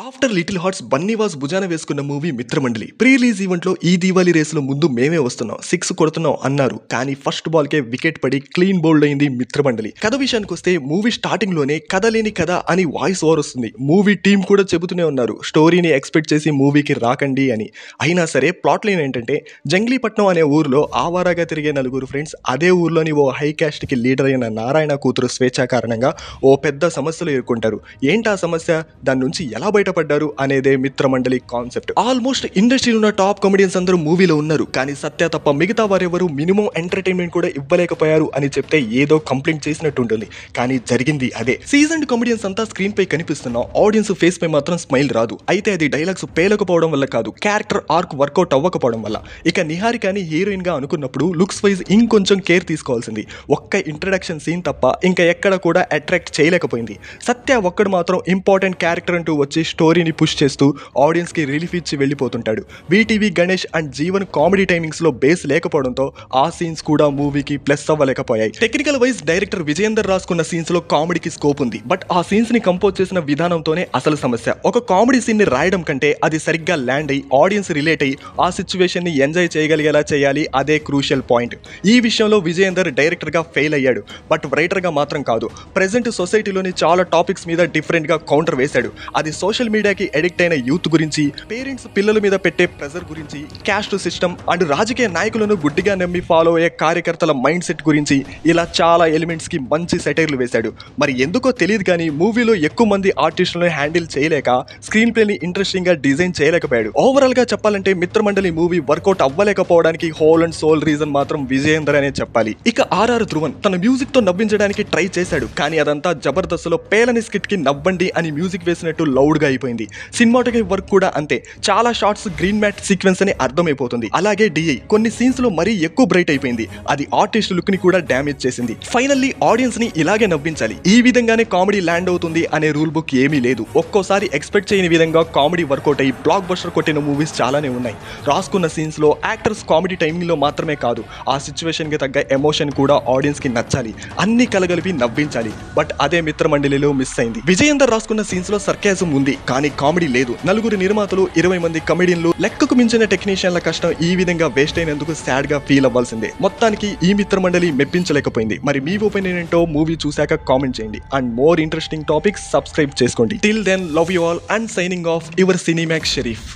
After little hearts Bunny Vas భుజాన వేసుకున్న movie మిత్రమండలి pre release ఈవెంట్లో ఈ దీవాలి రేసులో ముందు మేమే వస్తున్నాం 6 కొడుతున్నాం అన్నారు. కానీ ఫస్ట్ బాల్కే వికెట్ పడి క్లీన్ బౌల్డ్ అయింది మిత్రమండలి. కథ విషయానికి వస్తే మూవీ స్టార్టింగ్ లోనే కథ లేని కథ అని వాయిస్ ఓవర్ వస్తుంది. మూవీ టీం కూడా చెబుతూనే ఉన్నారు స్టోరీని ఎక్స్పెక్ట్ చేసి మూవీకి రాకండి అని. అయినా సరే ప్లాట్ లైన్ ఏంటంటే జంగ్లీపట్నం అనే ఊర్లో ఆవారాగా తిరిగే నలుగురు ఫ్రెండ్స్ అదే ఊర్లోని ఓ హై క్యాస్ట్ కి లీడర్ అయిన నారాయణ కూతురు స్వేచ్ఛ కారణంగా ఓ పెద్ద సమస్యలు ఎదుర్కొంటారు. ఏంటా సమస్య, దాని నుంచి ఎలా బయటపడ్డారు అనేదే మిత్రమండలి కాన్సెప్ట్. ఆల్మోస్ట్ ఇండస్ట్రీలో ఉన్న టాప్ కమెడియన్స్ అందరూ మూవీలో ఉన్నారు. కానీ సత్య తప్ప మిగతా వారెవరు మినిమం ఎంటర్టైన్మెంట్ కూడా ఇవ్వలేకపోయారు అని చెప్తే ఏదో కంప్లైంట్ చేసినట్టు ఉంటుంది. కానీ జరిగింది అదే. సీజన్డ్ కమెడియన్స్ అంతా స్క్రీన్ పై కనిపిస్తున్నా ఆడియన్స్ ఫేస్ పై మాత్రం స్మైల్ రాదు. అయితే అది డైలాగ్స్ పేలకపోవడం వల్ల కాదు, క్యారెక్టర్ ఆర్క్ వర్కౌట్ అవ్వకపోవడం వల్ల. ఇక నిహారికని హీరోయిన్ గా అనుకున్నప్పుడు లుక్స్ వైజ్ ఇంకొంచెం కేర్ తీసుకోవాల్సింది. ఒక్క ఇంట్రడక్షన్ సీన్ తప్ప ఇంకా ఎక్కడ కూడా అట్రాక్ట్ చేయలేకపోయింది. సత్య ఒక్కడు మాత్రం ఇంపార్టెంట్ క్యారెక్టర్ అంటూ వచ్చి స్టోరీని పుష్ చేస్తూ ఆడియన్స్ కి రిలీఫ్ ఇచ్చి వెళ్ళిపోతుంటాడు. VTV Ganesh and Jeevan comedy timings లో బేస్ లేకపోవడంతో ఆ సీన్స్ కూడా మూవీకి ప్లస్ అవ్వలేకపోయాయి. టెక్నికల్ వైజ్ డైరెక్టర్ విజయేందర్ రాసుకున్న సీన్స్ లో కామెడీకి స్కోప్ ఉంది. బట్ ఆ సీన్స్ ని కంపోజ్ చేసిన విధానంతోనే అసలు సమస్య. ఒక కామెడీ సీన్ ని రాయడం కంటే అది సరిగ్గా ల్యాండ్ అయ్యి ఆడియన్స్ రిలేట్ అయ్యి ఆ సిచ్యువేషన్ ని ఎంజాయ్ చేయగలిగేలా చేయాలి. అదే క్రూషియల్ పాయింట్. ఈ విషయంలో విజయేందర్ డైరెక్టర్ గా ఫెయిల్ అయ్యాడు. బట్ రైటర్ గా మాత్రం కాదు. ప్రెసెంట్ సొసైటీలోని చాలా టాపిక్స్ మీద డిఫరెంట్ గా కౌంటర్ వేశాడు. అది సోషల్ మీడియాకి ఎడిక్ట్ అయిన యూత్ గురించి, పేరెంట్స్ పిల్లల మీద పెట్టే ప్రెజర్ గురించి, క్యాస్ట్ సిస్టమ్ అండ్ రాజకీయ నాయకులను గుడ్డిగా నమ్మి ఫాలో అయ్యే కార్యకర్తల మైండ్ సెట్ గురించి ఇలా చాలా ఎలిమెంట్స్ కి మంచి సెటైర్లు వేశాడు. మరి ఎందుకో తెలియదు కానీ మూవీలో ఎక్కువ మంది ఆర్టిస్టులను హ్యాండిల్ చేయలేక స్క్రీన్ ప్లే ని ఇంట్రెస్టింగ్ గా డిజైన్ చేయలేకపోయాడు. ఓవరాల్ గా చెప్పాలంటే మిత్రమండలి మూవీ వర్కౌట్ అవ్వలేకపోవడానికి హోల్ అండ్ సోల్ రీజన్ మాత్రం విజయేందర్ అనే చెప్పాలి. ఇక ఆర్ఆర్ ధ్రువన్ తన మ్యూజిక్ తో నవ్వించడానికి ట్రై చేశాడు. కానీ అదంతా జబర్దస్త్ లో పేలని స్కిట్ కి నవ్వండి అని మ్యూజిక్ వేసినట్టు లౌడ్ గా అయిపోయింది. సినిమాటోగ్రఫీ వర్క్ కూడా అంతే. చాలా షార్ట్స్ గ్రీన్ మ్యాట్ సీక్వెన్స్ అని అర్థమైపోతుంది. అలాగే డిఐ కొన్ని సీన్స్ లో మరీ ఎక్కువ బ్రైట్ అయిపోయింది. అది ఆర్టిస్ట్ లుక్ ని కూడా డ్యామేజ్ చేసింది. ఫైనల్లీ ఆడియన్స్ ని ఇలాగే నవ్వించాలి, ఈ విధంగానే కామెడీ ల్యాండ్ అవుతుంది అనే రూల్ బుక్ ఏమీ లేదు. ఒక్కోసారి ఎక్స్పెక్ట్ చేయని విధంగా కామెడీ వర్కౌట్ అయ్యి బ్లాక్ బస్టర్ కొట్టిన మూవీస్ చాలానే ఉన్నాయి. రాసుకున్న సీన్స్ లో యాక్టర్స్ కామెడీ టైమింగ్ లో మాత్రమే కాదు, ఆ సిచ్యువేషన్ కి తగ్గ ఎమోషన్ కూడా ఆడియన్స్ కి నచ్చాలి. అన్ని కలగలిపి నవ్వించాలి. బట్ అదే మిత్రమండలిలో మిస్ అయింది. విజయేందర్ రాసుకున్న సీన్స్ లో సర్కాజం ఉంది కానీ కామెడీ లేదు. నలుగురు నిర్మాతలు, 20 మంది కమెడియన్లు, లెక్కకు మించిన టెక్నీషియన్ల కష్టం ఈ విధంగా వేస్ట్ అయినందుకు సాడ్ గా ఫీల్ అవ్వాల్సిందే. మొత్తానికి ఈ మిత్రమండలి మెప్పించలేకపోయింది. మరి మీ ఒపీనియన్ ఏంటో మూవీ చూశాక కామెంట్ చేయండి. And more interesting topics subscribe చేసుకోండి. Till then love you all and signing off your Cinemax Sharif.